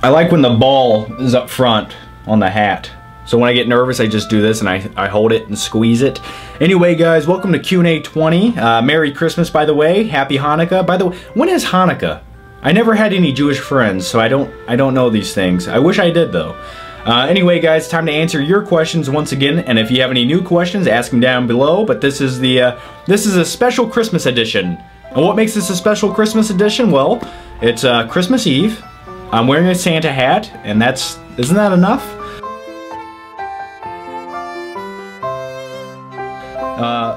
I like when the ball is up front on the hat. So when I get nervous, I just do this and I hold it and squeeze it. Anyway, guys, welcome to Q&A 20. Merry Christmas, by the way. Happy Hanukkah. By the way, when is Hanukkah? I never had any Jewish friends, so I don't know these things. I wish I did, though. Anyway, guys, time to answer your questions once again. And if you have any new questions, ask them down below. But this is a special Christmas edition. And what makes this a special Christmas edition? Well, it's Christmas Eve. I'm wearing a Santa hat, and isn't that enough?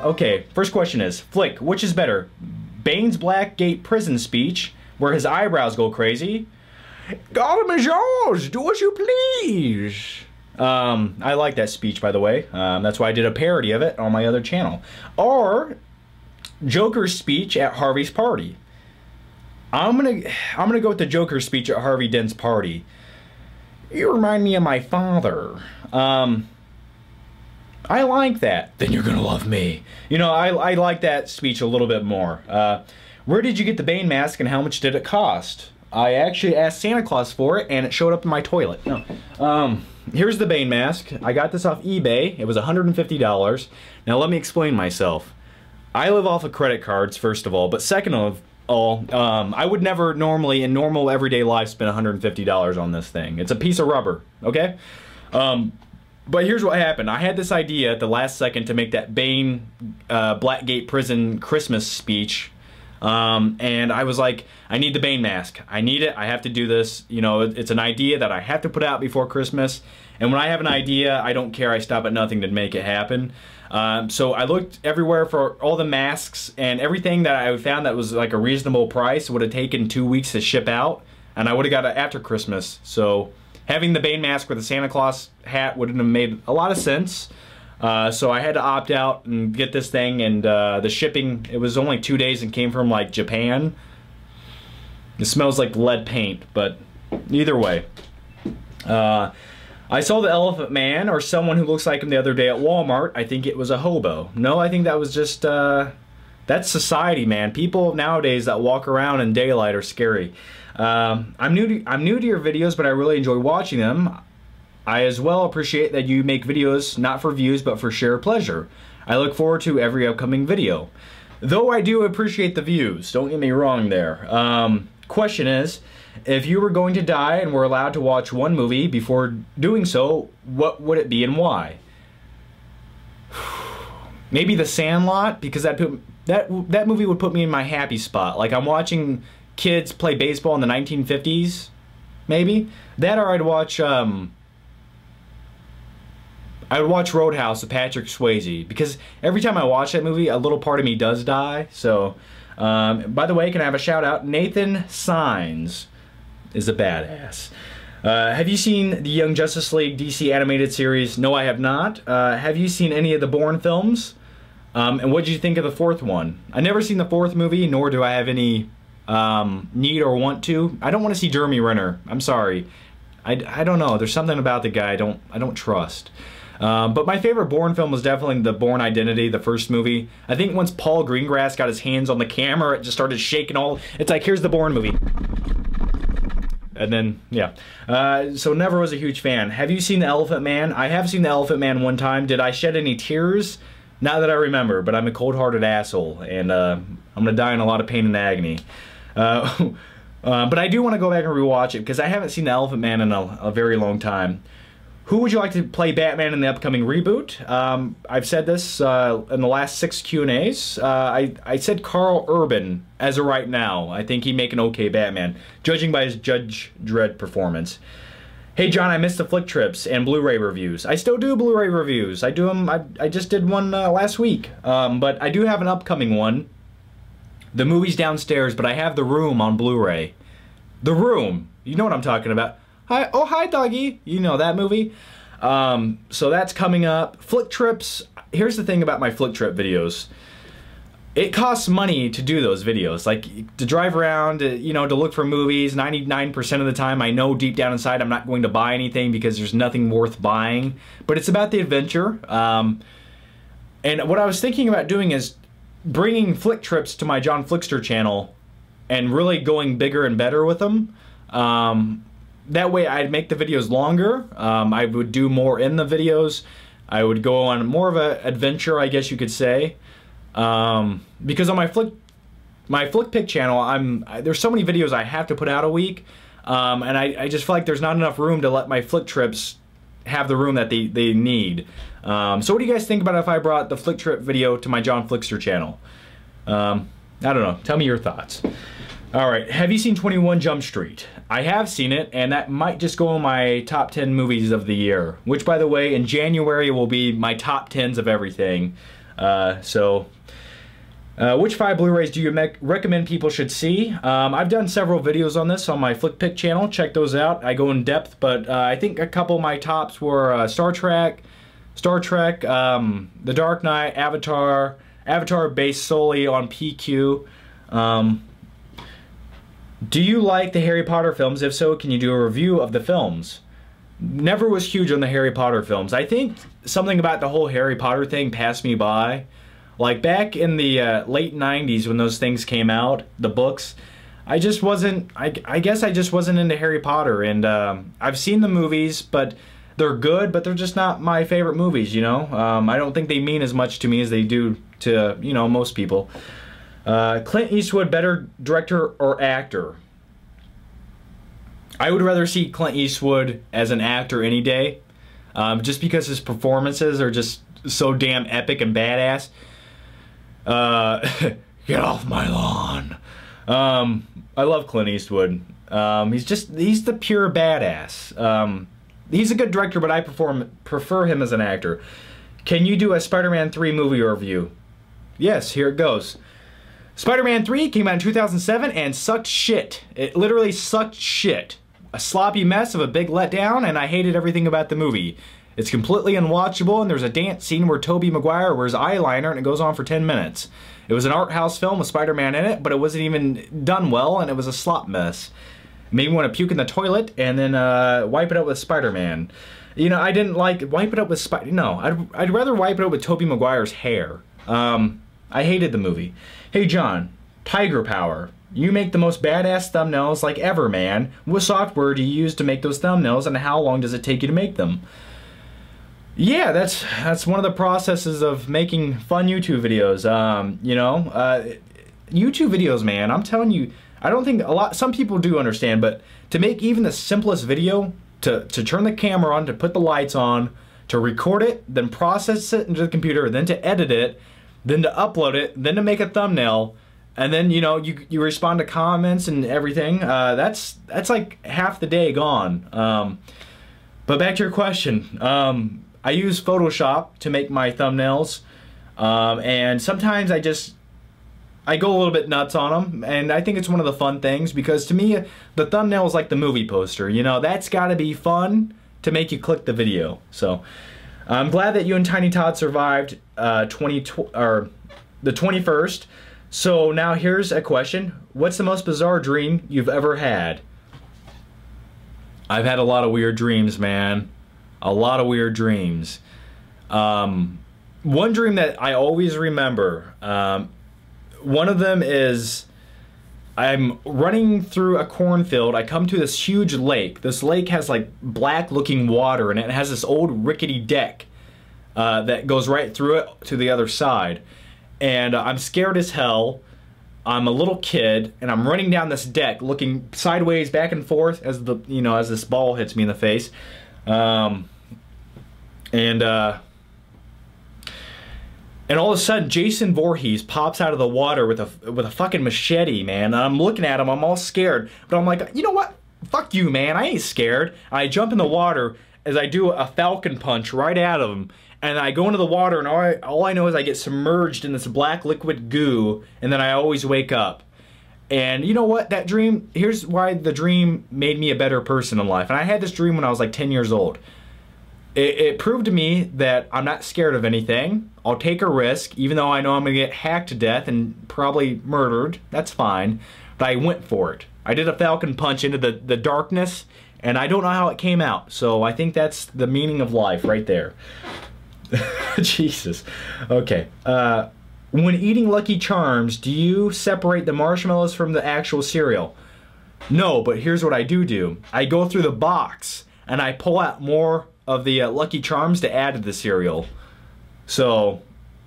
Okay, first question is, Flick, which is better? Bane's Blackgate prison speech, where his eyebrows go crazy? Gotham is yours, do as you please. I like that speech, by the way. That's why I did a parody of it on my other channel. Or Joker's speech at Harvey's party. I'm gonna go with the Joker's speech at Harvey Dent's party. You remind me of my father. I like that. Then you're gonna love me. You know, I like that speech a little bit more. Where did you get the Bane mask and how much did it cost? I actually asked Santa Claus for it and it showed up in my toilet. No. Here's the Bane mask. I got this off eBay. It was $150. Now let me explain myself. I live off of credit cards, first of all, but second of all, I would never normally, in normal everyday life, spend $150 on this thing. It's a piece of rubber, okay? But here's what happened. I had this idea at the last second to make that Bane Blackgate prison Christmas speech. And I was like, I need the Bane mask. I need it. I have to do this. You know, it's an idea that I have to put out before Christmas. And when I have an idea, I don't care. I stop at nothing to make it happen. So I looked everywhere for all the masks, and everything that I found that was like a reasonable price would have taken 2 weeks to ship out. And I would have got it after Christmas. So having the Bane mask with a Santa Claus hat wouldn't have made a lot of sense. So I had to opt out and get this thing, and the shipping, it was only 2 days and came from like Japan. It smells like lead paint, but either way. I saw the Elephant Man, or someone who looks like him, the other day at Walmart. I think it was a hobo. No, I think that was just, that's society, man. People nowadays that walk around in daylight are scary. I'm new to your videos, but I really enjoy watching them. I as well appreciate that you make videos not for views, but for sheer pleasure. I look forward to every upcoming video. Though I do appreciate the views, don't get me wrong there. Question is, if you were going to die and were allowed to watch one movie before doing so, what would it be and why? Maybe The Sandlot, because that movie would put me in my happy spot. Like I'm watching kids play baseball in the 1950s, maybe. That, or I'd watch Roadhouse with Patrick Swayze, because every time I watch that movie, a little part of me does die. So, by the way, can I have a shout out? Nathan Signs is a badass. Have you seen the Young Justice League DC animated series? No, I have not. Have you seen any of the Bourne films? And what did you think of the fourth one? I've never seen the fourth movie, nor do I have any need or want to. I don't want to see Jeremy Renner. I'm sorry. I don't know. There's something about the guy I don't trust. But my favorite Bourne film was definitely the Bourne Identity, the first movie. I think once Paul Greengrass got his hands on the camera, it just started shaking all. It's like, here's the Bourne movie. And then, yeah. So never was a huge fan. Have you seen The Elephant Man? I have seen The Elephant Man one time. Did I shed any tears? Not that I remember, but I'm a cold-hearted asshole, and I'm gonna die in a lot of pain and agony. But I do want to go back and rewatch it, because I haven't seen The Elephant Man in a very long time. Who would you like to play Batman in the upcoming reboot? I've said this in the last 6 Q&As. I said Carl Urban as of right now. I think he'd make an okay Batman, judging by his Judge Dredd performance. Hey John, I missed the Flick Trips and Blu-ray reviews. I still do Blu-ray reviews. I do them. I just did one last week. But I do have an upcoming one. The movie's downstairs, but I have The Room on Blu-ray. The Room. You know what I'm talking about. Hi, oh hi doggy, you know that movie. So that's coming up. Flick Trips, here's the thing about my Flick Trip videos. It costs money to do those videos, like to drive around, you know, to look for movies. 99% of the time I know deep down inside I'm not going to buy anything because there's nothing worth buying, but it's about the adventure. And what I was thinking about doing is bringing Flick Trips to my John Flickster channel and really going bigger and better with them. that way I'd make the videos longer. I would do more in the videos. I would go on more of an adventure, I guess you could say. Because on my Flick Pick channel, there's so many videos I have to put out a week, and I just feel like there's not enough room to let my Flick trips have the room that they need. So what do you guys think about if I brought the Flick Trip video to my John Flickster channel? I don't know. Tell me your thoughts. Alright, have you seen 21 Jump Street? I have seen it, and that might just go in my top 10 movies of the year. Which, by the way, in January will be my top 10s of everything. Which 5 Blu-rays do you recommend people should see? I've done several videos on this on my Flick Pick channel. Check those out. I go in depth, but I think a couple of my tops were Star Trek, The Dark Knight, Avatar based solely on PQ. Do you like the Harry Potter films? If so, can you do a review of the films? Never was huge on the Harry Potter films. I think something about the whole Harry Potter thing passed me by. Like back in the late 90s when those things came out, the books, I just wasn't, I guess I just wasn't into Harry Potter. And I've seen the movies, but they're good, but they're just not my favorite movies, you know? I don't think they mean as much to me as they do to, you know, most people. Clint Eastwood, better director or actor? I would rather see Clint Eastwood as an actor any day, just because his performances are just so damn epic and badass. Get off my lawn. I love Clint Eastwood. He's the pure badass. He's a good director, but I prefer him as an actor. Can you do a Spider-Man 3 movie review? Yes, here it goes. Spider-Man 3 came out in 2007 and sucked shit. It literally sucked shit. A sloppy mess of a big letdown, and I hated everything about the movie. It's completely unwatchable, and there's a dance scene where Tobey Maguire wears eyeliner and it goes on for 10 minutes. It was an art house film with Spider-Man in it, but it wasn't even done well, and it was a slop mess. It made me want to puke in the toilet and then wipe it out with Spider-Man. You know, I didn't like wipe it up with no, I'd rather wipe it up with Tobey Maguire's hair. I hated the movie. Hey John, Tiger Power. You make the most badass thumbnails like ever, man. What software do you use to make those thumbnails, and how long does it take you to make them? Yeah, that's one of the processes of making fun YouTube videos. You know, YouTube videos, man, I'm telling you, I don't think some people do understand, but to make even the simplest video, to turn the camera on, to put the lights on, to record it, then process it into the computer, then to edit it, then to upload it, then to make a thumbnail, and then, you know, you respond to comments and everything. That's like half the day gone. But back to your question. I use Photoshop to make my thumbnails, and sometimes I go a little bit nuts on them, and I think it's one of the fun things, because to me, the thumbnail is like the movie poster. You know, that's got to be fun to make you click the video. So I'm glad that you and Tiny Todd survived the 21st. So now here's a question. What's the most bizarre dream you've ever had? I've had a lot of weird dreams, man. A lot of weird dreams. One dream that I always remember, one of them is I'm running through a cornfield. I come to this huge lake. This lake has like black looking water, and it has this old rickety deck that goes right through it to the other side. And I'm scared as hell. I'm a little kid, and I'm running down this deck, looking sideways, back and forth as as this ball hits me in the face. And all of a sudden, Jason Voorhees pops out of the water with a fucking machete, man. And I'm looking at him, I'm all scared, but I'm like, you know what? Fuck you, man. I ain't scared. I jump in the water as I do a falcon punch right at him. And I go into the water, and all I know is I get submerged in this black liquid goo, and then I always wake up. And you know what? That dream, here's why the dream made me a better person in life. And I had this dream when I was like 10 years old. It proved to me that I'm not scared of anything. I'll take a risk, even though I know I'm going to get hacked to death and probably murdered. That's fine. But I went for it. I did a falcon punch into the darkness, and I don't know how it came out. So I think that's the meaning of life right there. Jesus. Okay. When eating Lucky Charms, do you separate the marshmallows from the actual cereal? No, but here's what I do. I go through the box and I pull out more of the Lucky Charms to add to the cereal. So,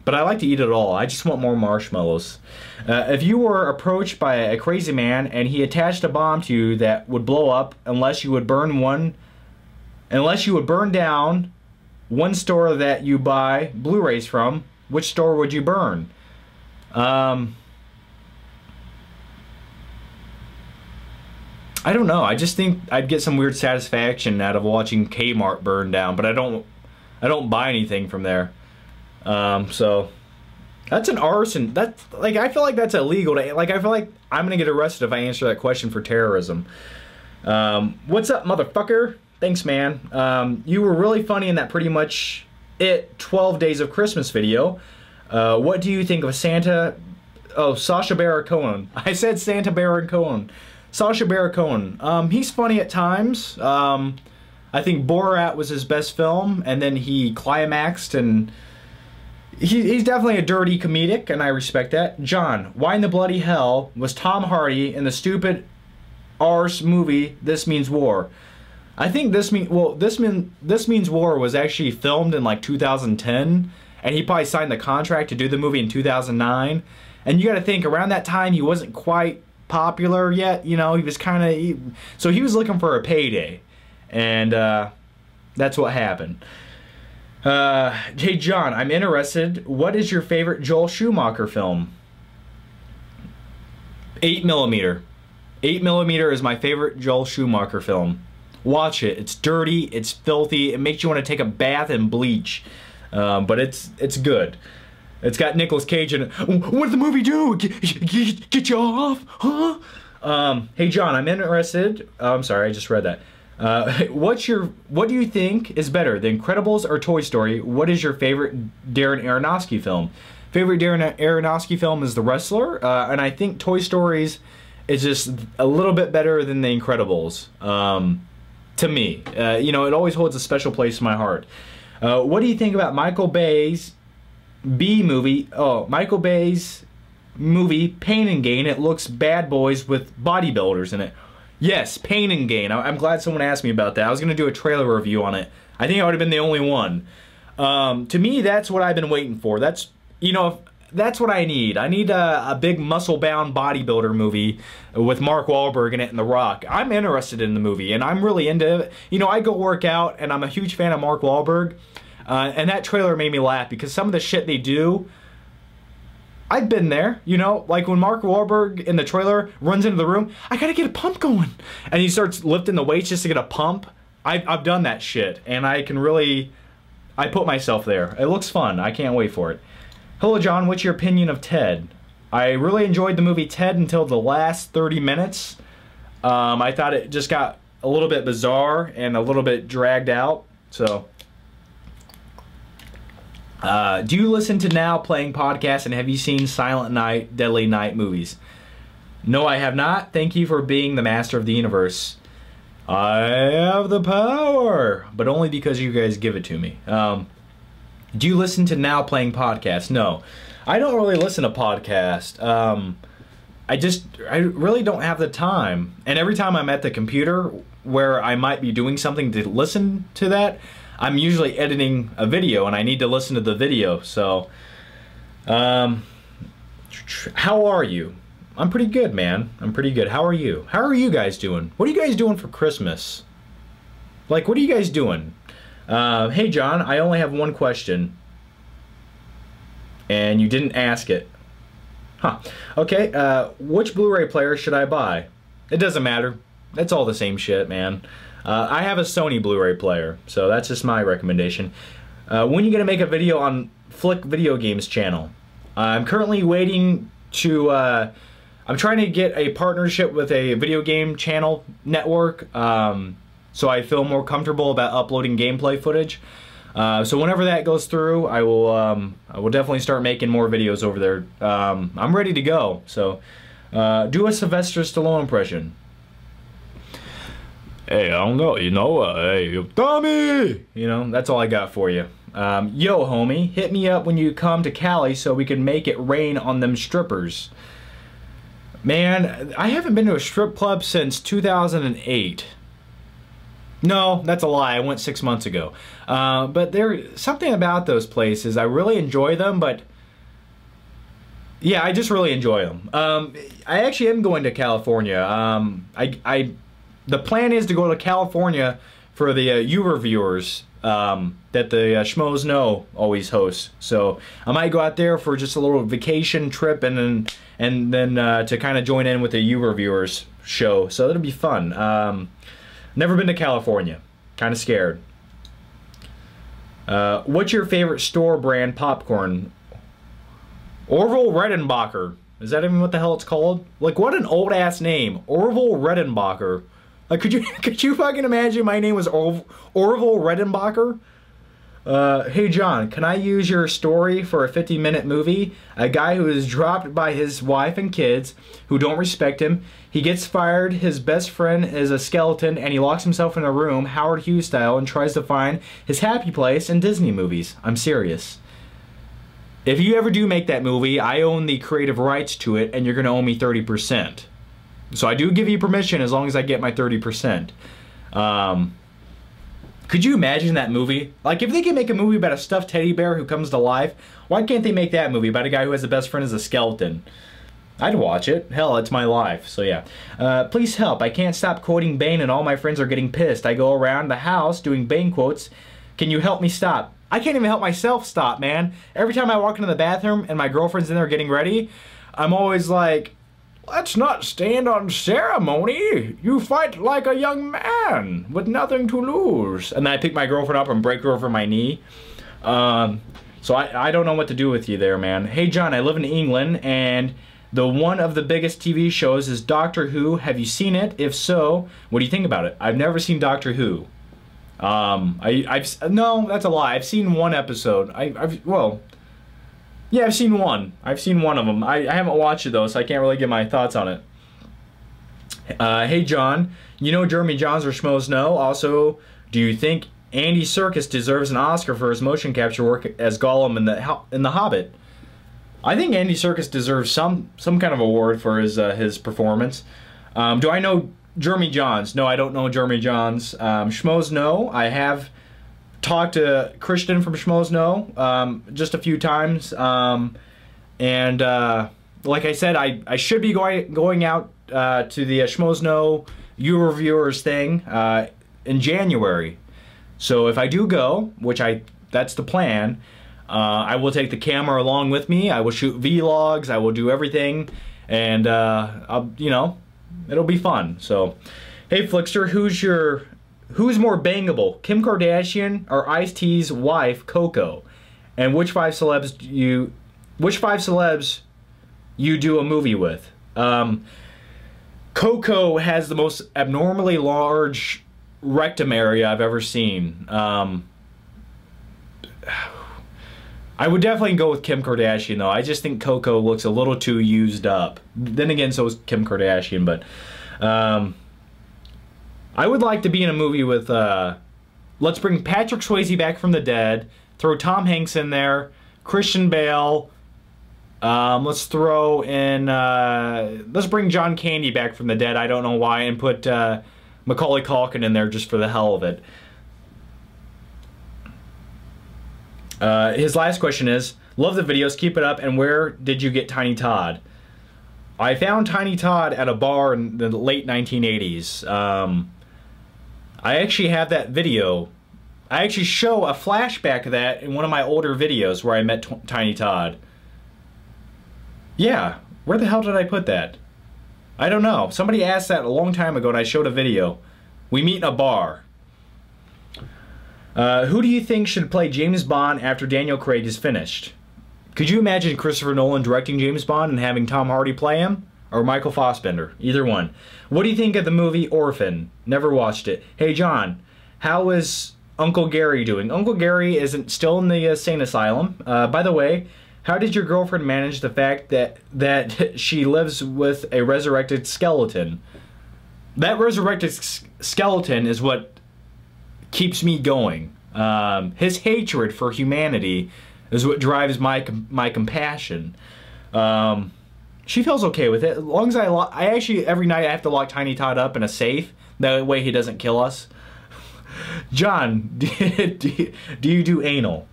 but I like to eat it all. I just want more marshmallows. If you were approached by a crazy man and he attached a bomb to you that would blow up unless you would burn down one store that you buy Blu-rays from, which store would you burn? I don't know. I just think I'd get some weird satisfaction out of watching Kmart burn down, but I don't buy anything from there. So that's an arson. That's like, I feel like that's illegal. I feel like I'm gonna get arrested if I answer that question for terrorism. What's up, motherfucker? Thanks, man. You were really funny in that Pretty Much It 12 Days of Christmas video. What do you think of Santa? Oh, Sacha Baron Cohen. I said Santa Baron Cohen. Sacha Baron Cohen. He's funny at times. I think Borat was his best film, and then he climaxed, and he's definitely a dirty comedic, and I respect that. John, why in the bloody hell was Tom Hardy in the stupid arse movie This Means War? I think This Means War was actually filmed in like 2010, and he probably signed the contract to do the movie in 2009. And you got to think, around that time he wasn't quite popular yet, you know. He was kind of, so he was looking for a payday, and that's what happened. Hey John, I'm interested. What is your favorite Joel Schumacher film? 8mm. 8mm is my favorite Joel Schumacher film. Watch it. It's dirty. It's filthy. It makes you want to take a bath in bleach. But it's good. It's got Nicolas Cage in it. What did the movie do? Get you off? Huh? Hey John, I'm interested. I'm sorry, I just read that. What do you think is better, The Incredibles or Toy Story? What is your favorite Darren Aronofsky film? Favorite Darren Aronofsky film is The Wrestler, and I think Toy Stories is just a little bit better than The Incredibles. To me, you know, it always holds a special place in my heart. What do you think about Michael Bay's Michael Bay's movie Pain and Gain? It looks Bad Boys with bodybuilders in it. Yes, Pain and Gain. I'm glad someone asked me about that. I was gonna do a trailer review on it. I think I would have been the only one. To me, that's what I've been waiting for. That's, you know, that's what I need. I need a big muscle-bound bodybuilder movie with Mark Wahlberg in it and The Rock. I'm interested in the movie, and I'm really into it. You know, I go work out, and I'm a huge fan of Mark Wahlberg. And that trailer made me laugh because some of the shit they do, I've been there, you know, like when Mark Wahlberg in the trailer runs into the room, I gotta get a pump going, and he starts lifting the weights just to get a pump. I've done that shit, and I put myself there. It looks fun. I can't wait for it. Hello John, what's your opinion of Ted? I really enjoyed the movie Ted until the last 30 minutes. I thought it just got a little bit bizarre and a little bit dragged out, so... do you listen to Now Playing podcasts, and have you seen Silent Night, Deadly Night movies? No, I have not. Thank you for being the master of the universe. I have the power, but only because you guys give it to me. Do you listen to Now Playing podcasts? No, I don't really listen to podcasts. I really don't have the time. And every time I'm at the computer where I might be doing something to listen to that, I'm usually editing a video and I need to listen to the video. So, how are you? I'm pretty good, man. I'm pretty good. How are you? How are you guys doing? What are you guys doing for Christmas? Like, what are you guys doing? Hey, John, I only have one question. And you didn't ask it. Huh. Okay, which Blu-ray player should I buy? It doesn't matter. It's all the same shit, man. I have a Sony Blu-ray player, so that's just my recommendation. When are you going to make a video on Flick Video Games channel? I'm currently waiting to... I'm trying to get a partnership with a video game channel network, so I feel more comfortable about uploading gameplay footage. So whenever that goes through, I will definitely start making more videos over there. I'm ready to go, so do a Sylvester Stallone impression. Hey, I don't know, you know, hey, Tommy! You know, that's all I got for you. Yo, homie, hit me up when you come to Cali so we can make it rain on them strippers. Man, I haven't been to a strip club since 2008. No, that's a lie. I went 6 months ago. But there's something about those places. I really enjoy them, but yeah, I just really enjoy them. I actually am going to California. The plan is to go to California for the You Reviewers that the Schmoes Know always hosts. So I might go out there for just a little vacation trip and then to kind of join in with the You Reviewers show. So it'll be fun. Never been to California. Kind of scared. What's your favorite store brand popcorn? Orville Redenbacher. Is that even what the hell it's called? Like, what an old ass name. Orville Redenbacher. Like, could you fucking imagine my name was Orville Redenbacher? Hey John, can I use your story for a 50-minute movie? A guy who is dropped by his wife and kids who don't respect him. He gets fired, his best friend is a skeleton, and he locks himself in a room, Howard Hughes style, and tries to find his happy place in Disney movies. I'm serious. If you ever do make that movie, I own the creative rights to it, and you're going to owe me 30%. So I do give you permission as long as I get my 30%. Could you imagine that movie? Like, if they can make a movie about a stuffed teddy bear who comes to life, why can't they make that movie about a guy who has the best friend as a skeleton? I'd watch it. Hell, it's my life. So yeah. Please help. I can't stop quoting Bane and all my friends are getting pissed. I go around the house doing Bane quotes. Can you help me stop? I can't even help myself stop, man. Every time I walk into the bathroom and my girlfriend's in there getting ready, I'm always like, let's not stand on ceremony. You fight like a young man with nothing to lose. And then I pick my girlfriend up and break her over my knee. So I don't know what to do with you there, man. Hey, John, I live in England, and one of the biggest TV shows is Doctor Who. Have you seen it? If so, what do you think about it? I've never seen Doctor Who. No, that's a lie. I've seen one episode. Yeah, I've seen one. I've seen one of them. I haven't watched it though, so I can't really give my thoughts on it. Hey John, you know Jeremy Johns or Schmoes Know? Also, do you think Andy Serkis deserves an Oscar for his motion capture work as Gollum in the Hobbit? I think Andy Serkis deserves some kind of award for his performance. Do I know Jeremy Johns? No, I don't know Jeremy Johns. Schmoes Know, I have talked to Christian from Schmoes Know just a few times. Like I said, I should be going out to the Schmoes Know You Reviewers thing in January. So if I do go, which that's the plan, I will take the camera along with me. I will shoot vlogs. I will do everything, and it'll be fun. So, hey Flickster, who's more bangable, Kim Kardashian or Ice-T's wife Coco? And which five celebs you do a movie with? Coco has the most abnormally large rectum area I've ever seen. I would definitely go with Kim Kardashian though. I just think Coco looks a little too used up. Then again, so is Kim Kardashian, but I would like to be in a movie with let's bring Patrick Swayze back from the dead, throw Tom Hanks in there, Christian Bale, let's throw in let's bring John Candy back from the dead, I don't know why, and put Macaulay Culkin in there just for the hell of it. His last question is, love the videos, keep it up, and where did you get Tiny Todd? I found Tiny Todd at a bar in the late 1980s. I actually have that video. I actually show a flashback of that in one of my older videos where I met Tiny Todd. Yeah, where the hell did I put that? I don't know. Somebody asked that a long time ago and I showed a video. We meet in a bar. Who do you think should play James Bond after Daniel Craig is finished? Could you imagine Christopher Nolan directing James Bond and having Tom Hardy play him? Or Michael Fassbender? Either one. What do you think of the movie Orphan? Never watched it. Hey John, how is Uncle Gary doing? Uncle Gary isn't still in the sane asylum. By the way, how did your girlfriend manage the fact that she lives with a resurrected skeleton? That resurrected skeleton is what keeps me going. His hatred for humanity is what drives my compassion. She feels okay with it. As long as I actually, every night I have to lock Tiny Todd up in a safe. That way he doesn't kill us. John, do you do anal?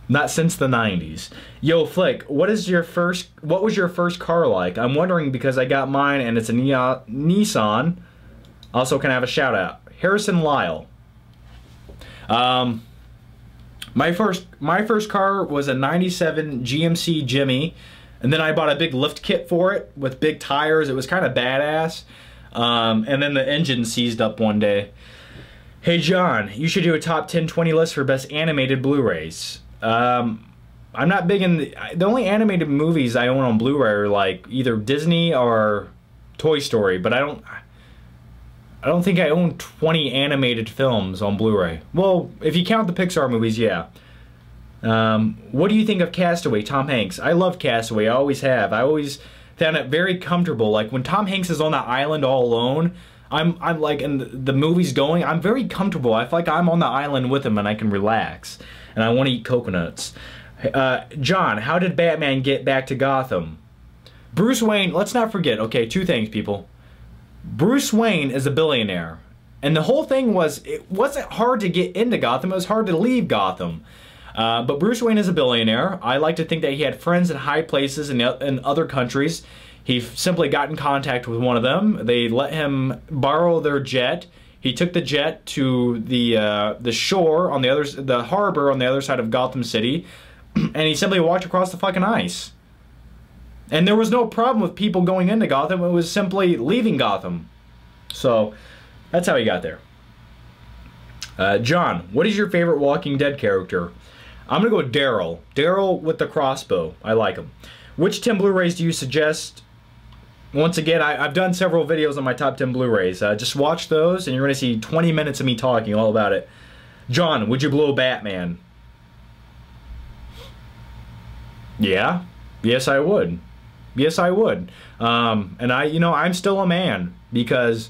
Not since the 90s. Yo, Flick, what was your first car like? I'm wondering because I got mine and it's a Nissan. Also, can I have a shout out? Harrison Lyle. My first car was a 97 GMC Jimmy, and then I bought a big lift kit for it with big tires. It was kind of badass. And then the engine seized up one day. Hey John, you should do a top 10, 20 list for best animated Blu-rays. I'm not big in the only animated movies I own on Blu-ray are like either Disney or Toy Story, but I don't think I own 20 animated films on Blu-ray. Well, if you count the Pixar movies, yeah. What do you think of Castaway, Tom Hanks? I love Castaway, I always have. I always found it very comfortable. Like when Tom Hanks is on that island all alone, I'm like, and the movie's going, I'm very comfortable. I feel like I'm on the island with him and I can relax. And I want to eat coconuts. John, how did Batman get back to Gotham? Bruce Wayne, let's not forget, okay, two things, people. Bruce Wayne is a billionaire. And the whole thing was, it wasn't hard to get into Gotham, it was hard to leave Gotham. But Bruce Wayne is a billionaire. I like to think that he had friends in high places in other countries. He simply got in contact with one of them. They let him borrow their jet. He took the jet to the shore on the harbor on the other side of Gotham City, and he simply walked across the fucking ice. And there was no problem with people going into Gotham. It was simply leaving Gotham. So that's how he got there. John, what is your favorite Walking Dead character? I'm gonna go with Daryl. Daryl with the crossbow. I like him. Which 10 Blu-rays do you suggest? Once again, I've done several videos on my top 10 Blu-rays. Just watch those and you're going to see 20 minutes of me talking all about it. John, would you blow Batman? Yeah. Yes, I would. Yes, I would. And I'm still a man because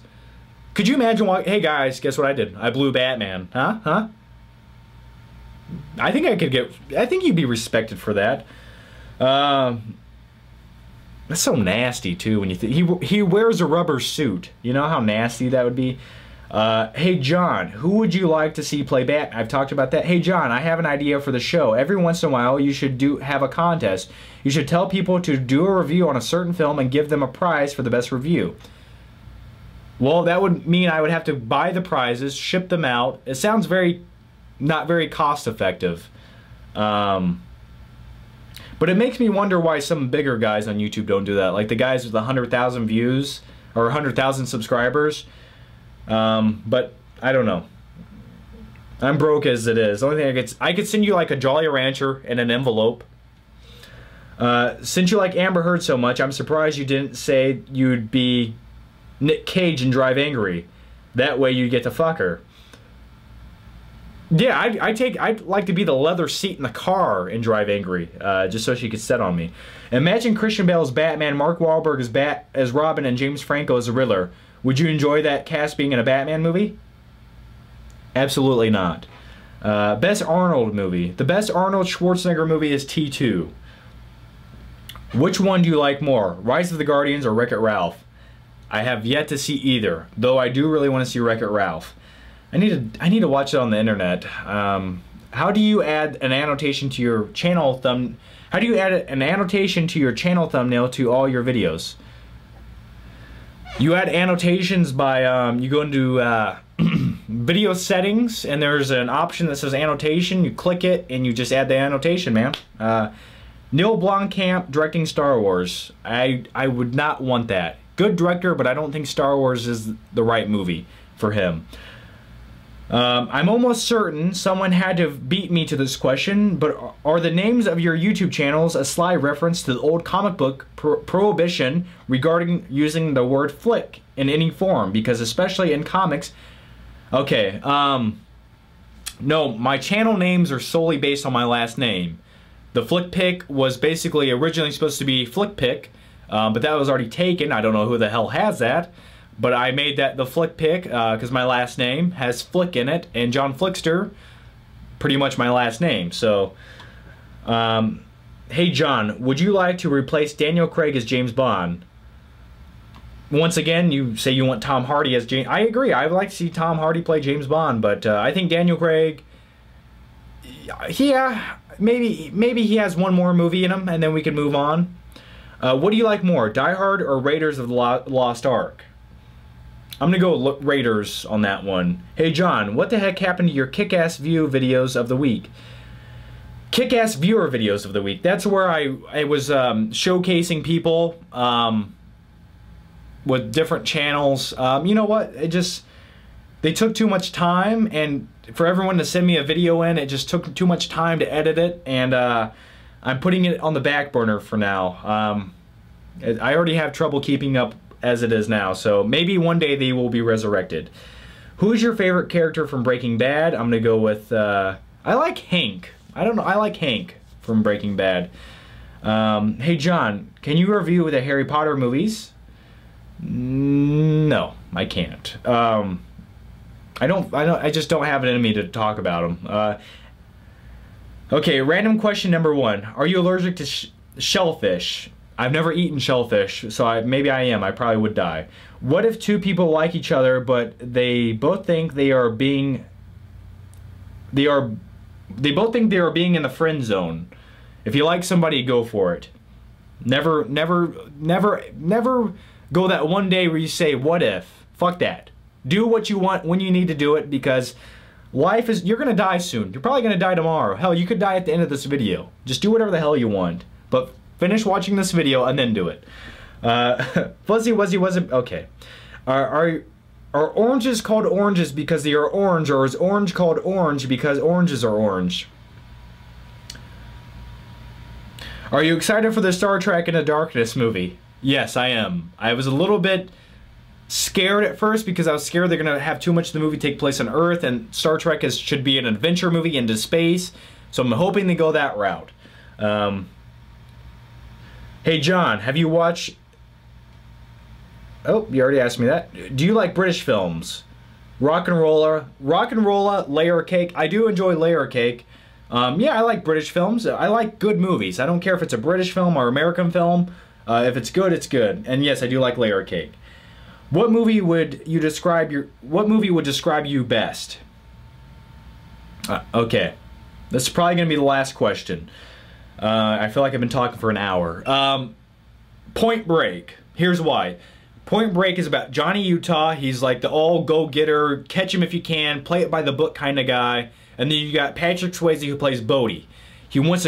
could you imagine hey guys, guess what I did? I blew Batman. Huh? I think you'd be respected for that. That's so nasty too when you think he wears a rubber suit. You know how nasty that would be? Hey John, who would you like to see play Batman? I've talked about that. Hey John, I have an idea for the show. Every once in a while you should have a contest. You should tell people to do a review on a certain film and give them a prize for the best review. Well, that would mean I would have to buy the prizes, ship them out. It sounds not very cost effective. But it makes me wonder why some bigger guys on YouTube don't do that. Like the guys with 100,000 views or 100,000 subscribers. But I don't know. I'm broke as it is. The only thing I could send you like a Jolly Rancher in an envelope. Since you like Amber Heard so much, I'm surprised you didn't say you'd be Nick Cage and Drive Angry. That way you get to fuck her. Yeah, I'd like to be the leather seat in the car and Drive Angry, just so she could sit on me. Imagine Christian Bale as Batman, Mark Wahlberg as Robin, and James Franco as the Riddler. Would you enjoy that cast being in a Batman movie? Absolutely not. Best Arnold movie. The best Arnold Schwarzenegger movie is T2. Which one do you like more, Rise of the Guardians or Wreck-It Ralph? I have yet to see either, though I do really want to see Wreck-It Ralph. I need to watch it on the internet. How do you add an annotation to your channel How do you add an annotation to your channel thumbnail to all your videos? You add annotations by you go into video settings and there's an option that says annotation. You click it and you just add the annotation, man. Neil Blomkamp directing Star Wars. I would not want that. Good director, but I don't think Star Wars is the right movie for him. I'm almost certain someone had to beat me to this question, but are the names of your YouTube channels a sly reference to the old comic book prohibition regarding using the word flick in any form? Because especially in comics... Okay, no, my channel names are solely based on my last name. The Flick Pick was basically originally supposed to be Flick Pick, but that was already taken. I don't know who the hell has that. But I made that the Flick Pick because my last name has Flick in it, and John Flickster, pretty much my last name. So, Hey John, would you like to replace Daniel Craig as James Bond? Once again, you say you want Tom Hardy as James... I agree, I would like to see Tom Hardy play James Bond, but I think Daniel Craig... Yeah, maybe he has one more movie in him, and then we can move on. What do you like more, Die Hard or Raiders of the Lost Ark? I'm gonna go Raiders on that one. Hey John, what the heck happened to your kick-ass view videos of the week? Kick-ass viewer videos of the week. That's where I was showcasing people with different channels. You know what? They took too much time, and for everyone to send me a video in, it just took too much time to edit it, and I'm putting it on the back burner for now. I already have trouble keeping up as it is now, so maybe one day they will be resurrected. Who's your favorite character from Breaking Bad? I'm gonna go with I like Hank. I don't know, I like Hank from Breaking Bad. Hey John, can you review the Harry Potter movies? No, I can't. I just don't have it in me to talk about them. Okay, random question number 1. Are you allergic to shellfish? I've never eaten shellfish, so maybe I am. I probably would die. What if two people like each other, but they both think they are being in the friend zone? If you like somebody, go for it. Never go that one day where you say, what if? Fuck that. Do what you want when you need to do it, because life is, you're gonna die soon. You're probably gonna die tomorrow. Hell, you could die at the end of this video. Just do whatever the hell you want. But finish watching this video and then do it. Fuzzy Wuzzy wasn't, okay. Are oranges called oranges because they are orange, or is orange called orange because oranges are orange? Are you excited for the Star Trek Into Darkness movie? Yes, I am. I was a little bit scared at first because I was scared they're gonna have too much of the movie take place on Earth, and Star Trek should be an adventure movie into space, so I'm hoping they go that route. Hey John, have you watched... Oh, you already asked me that. Do you like British films? Rock and Rolla, Layer Cake. I do enjoy Layer Cake. Yeah, I like British films. I like good movies. I don't care if it's a British film or American film. If it's good, it's good. And yes, I do like Layer Cake. What movie would describe you best? Okay, this is probably gonna be the last question. I feel like I've been talking for an hour. Point Break. Here's why. Point Break is about Johnny Utah. He's like the all-go-getter, catch him if you can, play it by the book kind of guy. And then you got Patrick Swayze, who plays Bodie. He goes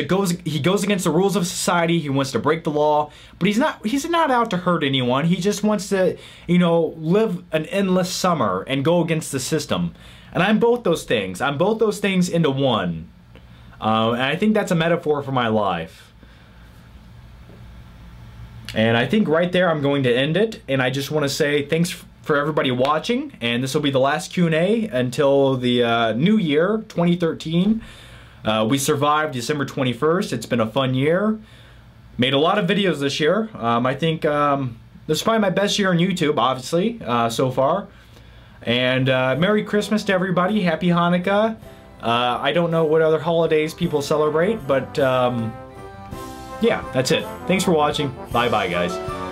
against the rules of society. He wants to break the law, but he's not out to hurt anyone. He just wants to, you know, live an endless summer and go against the system. And I'm both those things. I'm both those things into one. And I think that's a metaphor for my life. And I think right there I'm going to end it. And I just want to say thanks for everybody watching. And this will be the last Q&A until the new year, 2013. We survived December 21st. It's been a fun year. Made a lot of videos this year. I think this is probably my best year on YouTube, obviously, so far. And Merry Christmas to everybody. Happy Hanukkah. I don't know what other holidays people celebrate, but yeah, that's it. Thanks for watching. Bye-bye, guys.